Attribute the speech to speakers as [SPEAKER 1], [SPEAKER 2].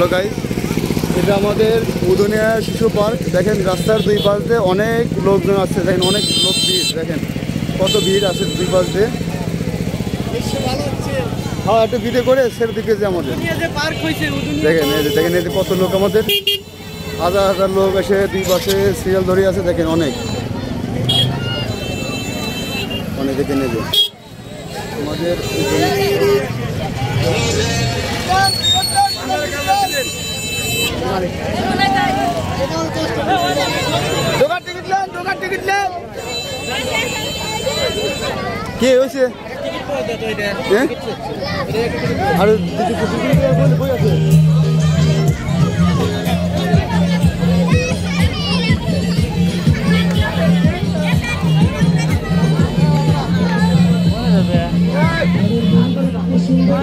[SPEAKER 1] Hello guys, এটা আমাদের উদুনিয়া শিশু পার্ক। দেখেন রাস্তার দুই পাশ দিয়ে অনেক লোকজন আছে, দেখেন অনেক লোক ভিড়, দেখেন কত ভিড় আছে দুই পাশ দিয়ে। হ্যাঁ, একটু ভিডিও করে সেদিকে যে আমাদের দেখেন দেখেন এই যে কত লোক, আমাদের হাজার হাজার লোক এসে দুই পাশে সিরিয়াল ধরে আছে। দেখেন অনেক দেখেন এই যে আমাদের কে হয়েছে আর বই আছে।
[SPEAKER 2] সুন্দর